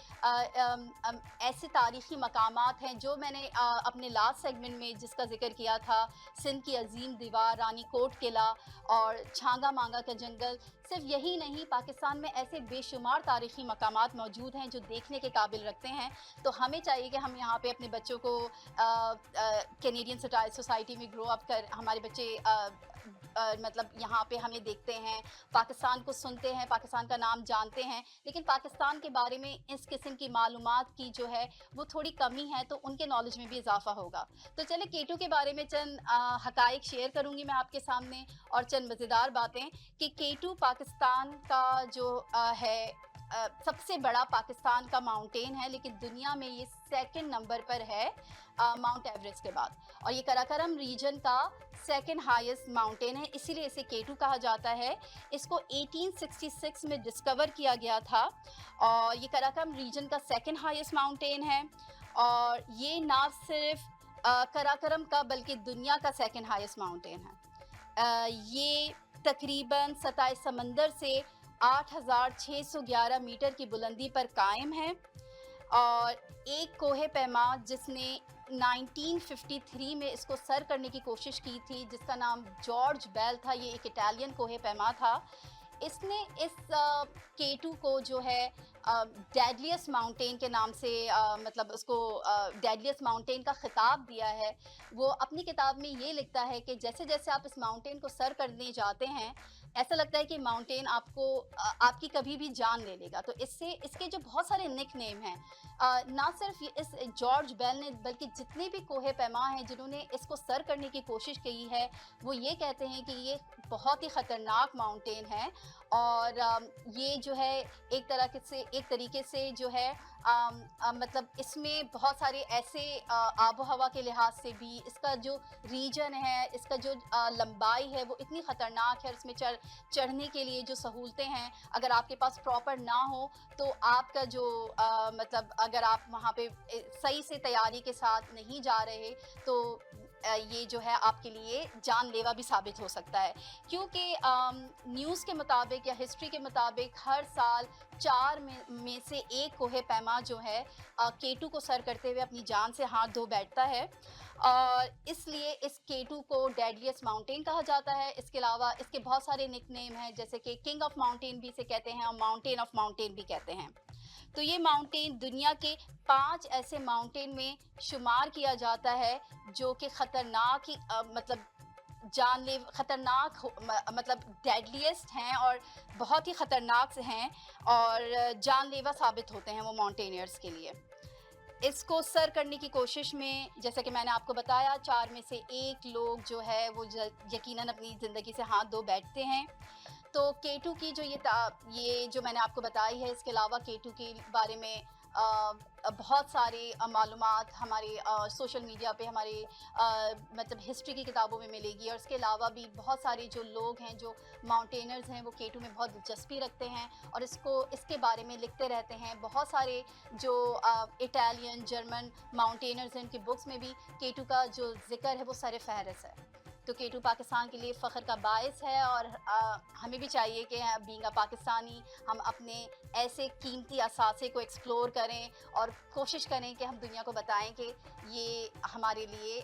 ऐसे तारीख़ी मकामात हैं जो मैंने अपने लास्ट सेगमेंट में जिसका जिक्र किया था, सिंध की अजीम दीवार, रानी कोट किला और छांगा मांगा का जंगल। सिर्फ यही नहीं, पाकिस्तान में ऐसे बेशुमार तारीख़ी मकामात मौजूद हैं जो देखने के काबिल रखते हैं। तो हमें चाहिए कि हम यहाँ पे अपने बच्चों को कैनेडियन सोसाइटी में ग्रो अप कर, हमारे बच्चे मतलब यहाँ पे हमें देखते हैं, पाकिस्तान को सुनते हैं, पाकिस्तान का नाम जानते हैं, लेकिन पाकिस्तान के बारे में इस किस्म की मालूमात की जो है वो थोड़ी कमी है, तो उनके नॉलेज में भी इजाफा होगा। तो चले K2 के बारे में चंद हकाइक शेयर करूँगी मैं आपके सामने और चंद मज़ेदार बातें कि K2 पाकिस्तान का जो है सबसे बड़ा पाकिस्तान का माउंटेन है, लेकिन दुनिया में ये सेकंड नंबर पर है माउंट एवरेस्ट के बाद। और ये कराकोरम रीजन का सेकंड हाईएस्ट माउंटेन है, इसीलिए इसे K2 कहा जाता है। इसको 1866 में डिस्कवर किया गया था और ये कराकोरम रीजन का सेकंड हाईएस्ट माउंटेन है। और ये ना सिर्फ कराकोरम का बल्कि दुनिया का सेकंड हाईएस्ट माउंटेन है। ये तकरीबन सतह समंदर से 8,611 मीटर की बुलंदी पर कायम है और एक कोहे पैमा जिसने 1953 में इसको सर करने की कोशिश की थी, जिसका नाम जॉर्ज बेल था, ये एक इटालियन कोहे पैमा था। इसने इस K2 को जो है डेडलिएस्ट माउंटेन के नाम से मतलब उसको डेडलिएस्ट माउंटेन का खिताब दिया है। वो अपनी किताब में ये लिखता है कि जैसे जैसे आप इस माउंटेन को सर करने जाते हैं, ऐसा लगता है कि माउंटेन आपको आपकी कभी भी जान ले लेगा। तो इसके जो बहुत सारे निक नेम हैं, ना सिर्फ इस जॉर्ज बेल ने बल्कि जितने भी कोहे पैमा हैं जिन्होंने इसको सर करने की कोशिश की है, वो ये कहते हैं कि ये बहुत ही ख़तरनाक माउंटेन है और ये जो है एक तरीके से जो है मतलब इसमें बहुत सारे ऐसे आबो हवा के लिहाज से भी इसका जो रीजन है, इसका जो लंबाई है वो इतनी ख़तरनाक है। इसमें चढ़ने के लिए जो सहूलतें हैं, अगर आपके पास प्रॉपर ना हो तो आपका जो मतलब अगर आप वहाँ पे सही से तैयारी के साथ नहीं जा रहे तो ये जो है आपके लिए जानलेवा भी साबित हो सकता है, क्योंकि न्यूज़ के मुताबिक या हिस्ट्री के मुताबिक हर साल 4 में से एक कोहे पैमा जो है K2 को सर करते हुए अपनी जान से हाथ धो बैठता है। और इसलिए इस K2 को डेडलीस्ट माउंटेन कहा जाता है। इसके अलावा इसके बहुत सारे निकनेम हैं, जैसे कि किंग ऑफ माउंटेन भी इसे कहते हैं और माउंटेन ऑफ माउंटेन भी कहते हैं। तो ये माउंटेन दुनिया के 5 ऐसे माउंटेन में शुमार किया जाता है जो कि खतरनाक ही मतलब मतलब डेडलीस्ट हैं और बहुत ही ख़तरनाक हैं और जानलेवा साबित होते हैं वो माउंटेनियर्स के लिए। इसको सर करने की कोशिश में, जैसा कि मैंने आपको बताया, 4 में से 1 लोग जो है वो यकीनन अपनी ज़िंदगी से हाथ धो बैठते हैं। तो K2 की जो ये जो मैंने आपको बताई है, इसके अलावा K2 के बारे में बहुत सारे मालूमात हमारे सोशल मीडिया पे, हमारे मतलब हिस्ट्री की किताबों में मिलेगी। और इसके अलावा भी बहुत सारे जो लोग हैं, जो माउंटेनर्स हैं, वो K2 में बहुत दिलचस्पी रखते हैं और इसके बारे में लिखते रहते हैं। बहुत सारे जो इटालियन, जर्मन माउंटेनर्स हैं, उनकी बुक्स में भी K2 का जो जिक्र है वो सर फहरिस्त है। तो K2 पाकिस्तान के लिए फ़ख्र का बायस है और हमें भी चाहिए कि बीइंग अ पाकिस्तानी हम अपने ऐसे कीमती असासे को एक्सप्लोर करें और कोशिश करें कि हम दुनिया को बताएं कि ये हमारे लिए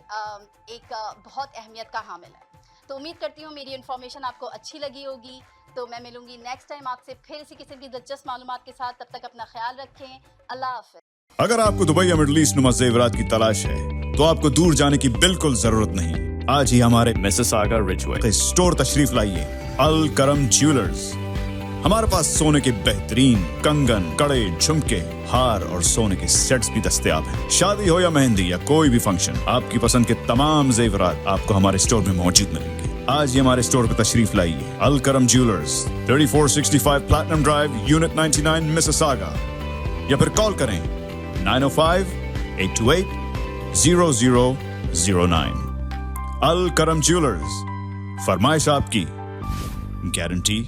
एक बहुत अहमियत का हामिल है। तो उम्मीद करती हूँ मेरी इन्फॉर्मेशन आपको अच्छी लगी होगी। तो मैं मिलूँगी नेक्स्ट टाइम आपसे फिर इसी किस्म की दिलचस्प मालूमात के साथ। तब तक अपना ख्याल रखें। अल्लाह हाफ़िज़। अगर आपको दुबई या मिडल ईस्ट नुमा ज़ेवरात की तलाश है तो आपको दूर जाने की बिल्कुल जरूरत नहीं। आज ही हमारे मिसिसागा रिजवे स्टोर तशरीफ लाइए, अल करम ज्वेलर्स। हमारे पास सोने के बेहतरीन कंगन, कड़े, झुमके, हार और सोने के सेट्स भी दस्तयाब हैं। शादी हो या मेहंदी या कोई भी फंक्शन, आपकी पसंद के तमाम जेवरात आपको हमारे स्टोर में मौजूद मिलेंगे। आज ही हमारे स्टोर पर तशरीफ लाइए, अल करम jewellers, 3465 platinum drive, unit 99, Mississauga. या फिर कॉल करें 905-828-0009। अल करम ज्वेलर्स, फरमाइश आपकी, गारंटी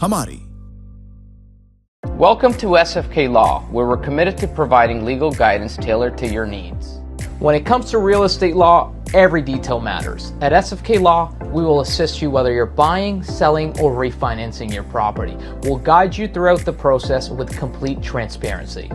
हमारी। Welcome to SFK Law, where we're committed to providing legal guidance tailored to your needs. When it comes to real estate law, every detail matters. At SFK Law, we will assist you whether you're buying, selling, or refinancing your property. We'll guide you throughout the process with complete transparency.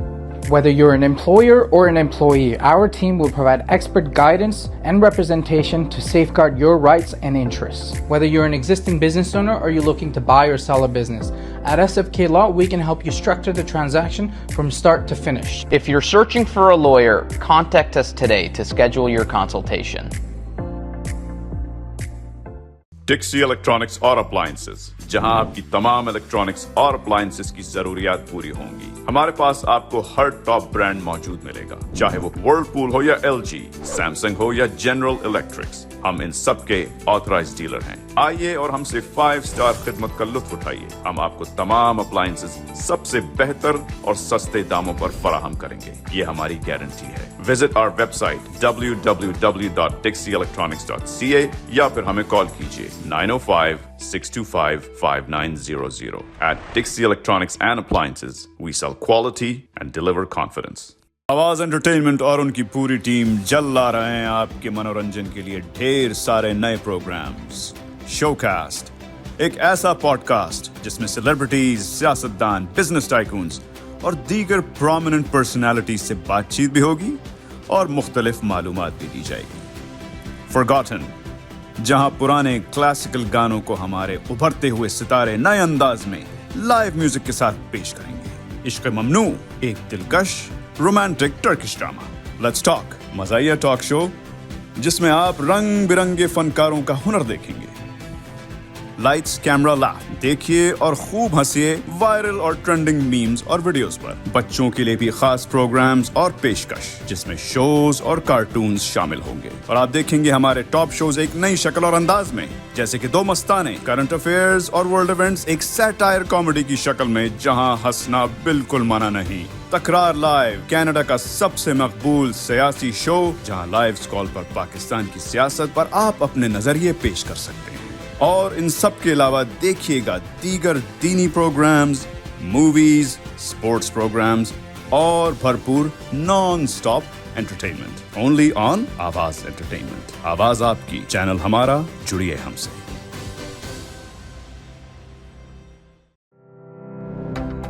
Whether you're an employer or an employee, our team will provide expert guidance and representation to safeguard your rights and interests. Whether you're an existing business owner or you're looking to buy or sell a business, at SFK Law, we can help you structure the transaction from start to finish. If you're searching for a lawyer, contact us today to schedule your consultation. Dixie Electronics और Appliances, जहां आपकी तमाम electronics और appliances की जरूरियात पूरी होंगी। हमारे पास आपको हर टॉप ब्रांड मौजूद मिलेगा, चाहे वो Whirlpool हो या LG, Samsung हो या General Electrics। हम इन सब के ऑथराइज्ड डीलर हैं। आइए और हमसे 5 स्टार खिदमत का लुत्फ उठाइए। हम आपको तमाम अप्लायंसेस सबसे बेहतर और सस्ते दामों पर फराहम करेंगे, ये हमारी गारंटी है। विजिट आवर वेबसाइट www.dixieelectronics.ca या फिर हमें कॉल कीजिए 905-625-5900. At Dixie Electronics and Appliances, we sell quality and deliver confidence. आवाज एंटरटेनमेंट और उनकी पूरी टीम जल्द ला रहे हैं आपके मनोरंजन के लिए ढेर सारे नए प्रोग्राम्स। शोकास्ट, एक ऐसा पॉडकास्ट जिसमें सेलिब्रिटीज, सियासतदान, बिजनेस टाइकून्स और दीगर प्रोमिनेंट पर्सनालिटीज से बातचीत भी होगी और मुख्तलिफ मालूमात भी दी जाएगी। फॉरगॉटन, जहां पुराने क्लासिकल गानों को हमारे उभरते हुए सितारे नए अंदाज में लाइव म्यूजिक के साथ पेश करेंगे। इश्क ममनू, एक दिलकश romantic Turkish drama. Let's talk, मज़ाहिया टॉक शो जिसमें आप रंग बिरंगे फनकारों का हुनर देखेंगे। लाइट्स कैमरा लाफ, देखिए और खूब हंसिए वायरल और ट्रेंडिंग मीम्स और वीडियोस पर। बच्चों के लिए भी खास प्रोग्राम्स और पेशकश जिसमें शोज और कार्टून्स शामिल होंगे और आप देखेंगे हमारे टॉप शोज एक नई शक्ल और अंदाज में, जैसे कि 2 मस्ताने, करंट अफेयर्स और वर्ल्ड इवेंट्स एक सैटायर कॉमेडी की शक्ल में, जहां हंसना बिल्कुल मना नहीं। तकरार लाइव, कनाडा का सबसे मकबूल सियासी शो जहां लाइव कॉल पर पाकिस्तान की सियासत पर आप अपने नजरिए पेश कर सकते हैं। और इन सब के अलावा देखिएगा दीगर दीनी प्रोग्राम्स, मूवीज, स्पोर्ट्स प्रोग्राम्स और भरपूर non stop entertainment only on आवाज एंटरटेनमेंट। आवाज आपकी, चैनल हमारा, जुड़िए हमसे।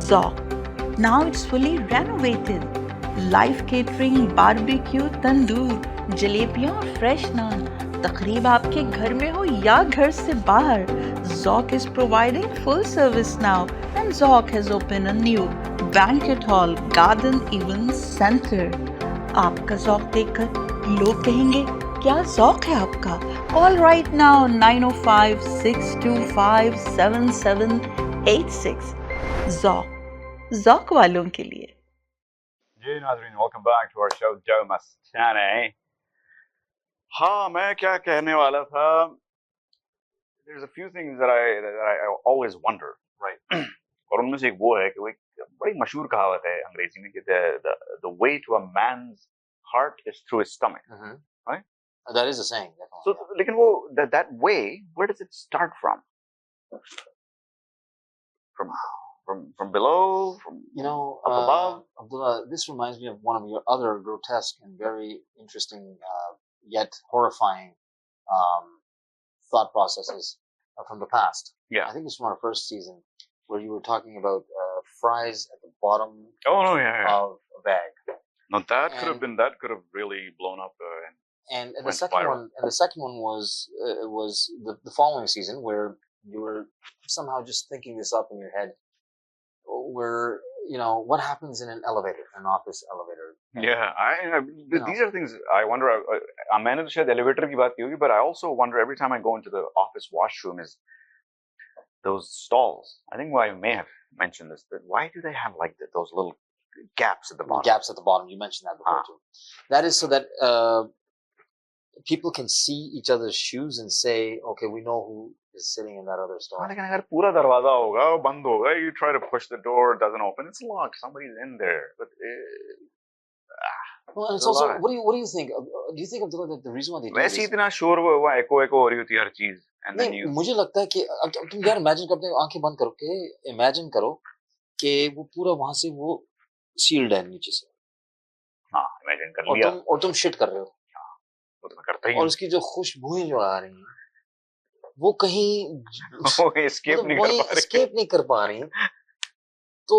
So, now it's fully renovated. Live catering, barbecue, tandoor. जलेबियाँ और फ्रेश नान, तकरीब आपके घर में हो या घर से बाहर, Zoc is providing full service now, and Zoc has opened a new banquet hall, garden event center. आपका Zoc देखकर लोग कहेंगे क्या Zoc है आपका? Call right now 905-625-7786. Zoc, Zoc वालों के लिए. जी नाज़रीन, welcome back to our show Joe Mastane. हाँ, मैं क्या कहने वाला था? There's a few things that I always wonder, right? और उनमें से एक वो है कि वो एक बड़ी मशहूर कहावत है अंग्रेजी में कि the way to a man's heart is through his stomach, right? That is a saying. So, लेकिन वो that way, where does it start from? From below, from up above. Abdullah, this reminds me of one of your other grotesque and very interesting, yet horrifying thought processes from the past. Yeah, I think it's from our first season where you were talking about fries at the bottom of a bag. No, that could have really blown up. And the second one was the following season where you were somehow just thinking this up in your head, where what happens in an elevator, an office elevator. Yeah, these are things I wonder. मैंने तो शायद elevator की बात की होगी, but I also wonder every time I go into the office washroom is those stalls. I think I may have mentioned this. But why do they have like those little gaps at the bottom? Gaps at the bottom. You mentioned that before too. That is so that people can see each other's shoes and say, okay, we know who is sitting in that other stall. लेकिन अगर पूरा दरवाजा होगा, बंद होगा, you try to push the door, it doesn't open, it's locked, somebody's in there. But well, and it's also, what do you think? Do you think of that the reason why they do वैसे this? इतना शोर हुआ, echo हो रही होती है हर चीज. And then you. मुझे लगता है कि अब तुम यार imagine करते हो, आंखें बंद करो के imagine करो कि वो पूरा वहां से वो sealed है नीचे से. हाँ, imagine कर लिया. और तुम shit कर रहे हो. वो तो मैं करता ही. और उसकी जो खुशबुएं जो आ रही हैं, वो कहीं escape नहीं कर पा रही. तो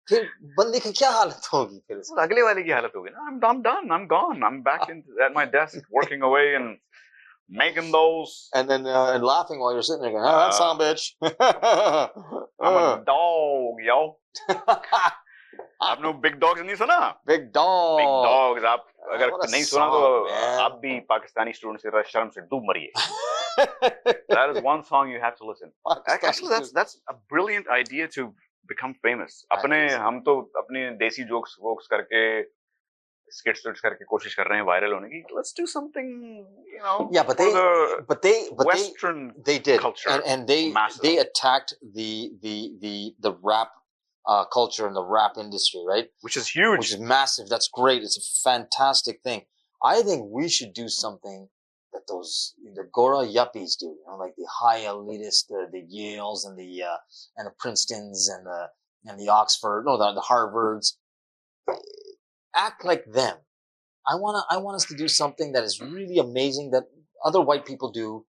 फिर बंदे की क्या हालत होगी फिर? अगले वाले की हालत होगी ना. I'm done. I'm gone. I'm back at my desk working away and making those. And then and laughing while you're sitting there going, that son bitch. I'm a dog, yo. आपने big dogs नहीं सुना? Big dogs. आप अगर नहीं सुना तो आप भी पाकिस्तानी स्टूडेंट से शर्म से डूब मरिए. That is one song you have to listen. Actually, that's a brilliant idea to become famous. हम तो अपने देसी जोक्स वोक्स करके skits करके कोशिश कर रहे हैं वायरल होने की. Let's do something, Yeah, but they Western they did culture and they attacked the rap culture and the rap industry, right? Which is huge. Which is massive. That's great. It's a fantastic thing. I think we should do something that the Gora yuppies do, like the high elitists, the Yales and the Princetons and the Oxford, the Harvards. Act like them. I want us to do something that is really amazing that other white people do.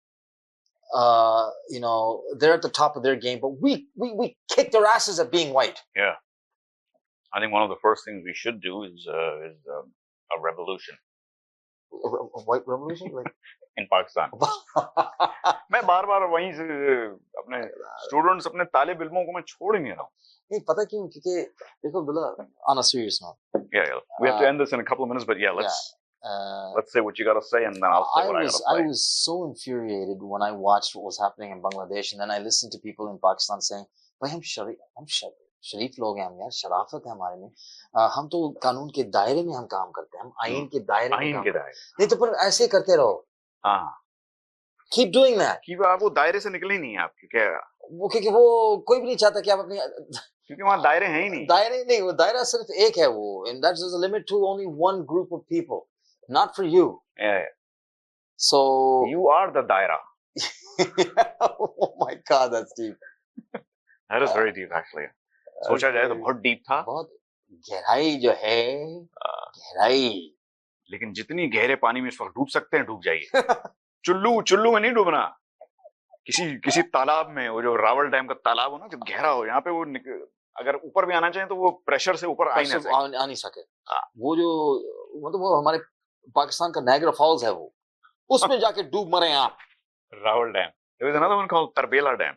They're at the top of their game, but we kick their asses at being white. Yeah. I think one of the first things we should do is a revolution. A white revolution? Like in Pakistan. मैं बार-बार वहीं से अपने students अपने तालिब इल्मों को मैं छोड़ ही नहीं रहा हूँ. नहीं पता क्यों? क्योंकि देखो बिला, on a serious note. Yeah. We have to end this in a couple of minutes, but let's say what you got to say, and then I'll say what I got to say. I was so infuriated when I watched what was happening in Bangladesh, and then I listened to people in Pakistan saying, "भाई हम शरीफ लोग हैं, हम यार शराफत है हमारे में, हम तो कानून के दायरे में हम काम करते हैं, हम आईन के दायरे में काम करते हैं, नहीं तो पर ऐसे ही करते रहो." हाँ. Keep doing that. कि आप वो दायरे से निकले ही नहीं आप, क्योंकि वो कोई भी नहीं चाहता कि आप अपनी, क्योंकि वहाँ दायरे हैं ही नहीं. दायरे नहीं, वो दायरा सिर्फ एक है वो, and that is a limit to only one group of people, not for you. Yeah. So you are the daira. Oh my God, that's deep. That is very deep actually. सोचा जाए तो बहुत deep था. बहुत गहराई जो है, गहराई. लेकिन जितनी गहरे पानी में इस वक्त डूब सकते हैं डूब जाइए. चुल्लू में नहीं डूबना. किसी तालाब में, वो जो रावल डैम का तालाब हो ना, जब गहरा हो, यहाँ पे वो अगर ऊपर भी आना चाहे तो वो प्रेशर से ऊपर आ नहीं सके. वो जो मतलब वो हमारे पाकिस्तान का नायग्रा फॉल्स है वो, उसमें जाके डूब मरे आप। Rawal Dam. There was another one called Tarbela Dam.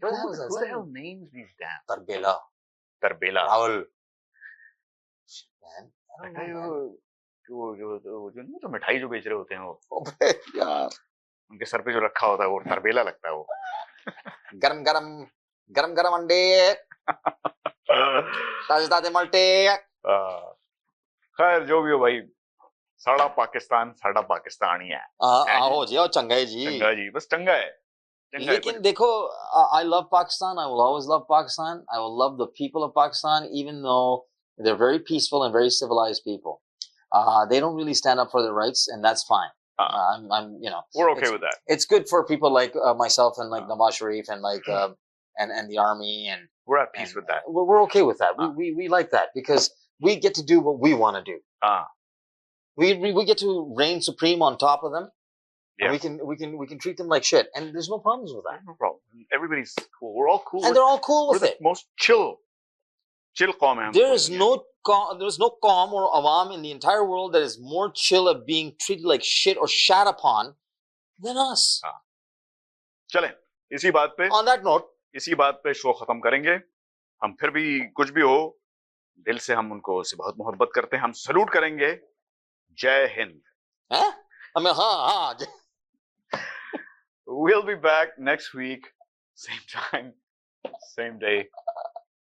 What the hell is that? Who the hell names these dams? Tarbela, Tarbela. Rawal. Man, I लगता है don't know, man. जो मिठाई जो बेच रहे होते हैं वो, अबे यार, उनके सर पे जो रखा होता है वो तरबेला लगता है वो। गरम गरम, गरम गरम अंडे, ताजे ताजे मल्टे। खैर जो भी हो भाई, साड़ा पाकिस्तान ही है। आओ जी, आओ चंगा है जी। चंगा जी, बस चंगा है। लेकिन देखो, I love Pakistan. I will always love Pakistan. I will love the people of Pakistan, even though they're very peaceful and very civilized people. They don't really stand up for their rights, and that's fine. I'm, you know, we're okay with that. It's good for people like myself and like Nawaz Sharif and like and the army, and we're at peace with that. We're okay with that. We like that because we get to do what we want to do. We get to reign supreme on top of them. Yeah. And we can treat them like shit, and there's no problems with that. No problem. Everybody's cool. We're all cool. And they're all cool with it. it. Most chill qawm hai. There's no qawm or awam in the entire world that is more chill of being treated like shit or shat upon than us. चलें, इसी बात पे, on that note, इसी बात पे show खत्म करेंगे। हम फिर भी कुछ भी हो, दिल से हम उनको से बहुत मोहब्बत करते हैं। हम सलूट करेंगे। जय हिंद। हैं? हमें हाँ। We'll be back next week, same time, same day.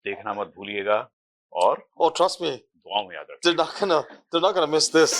देखना मत भूलिएगा और trust me, दुआ में याद रखिए। they're not gonna miss this.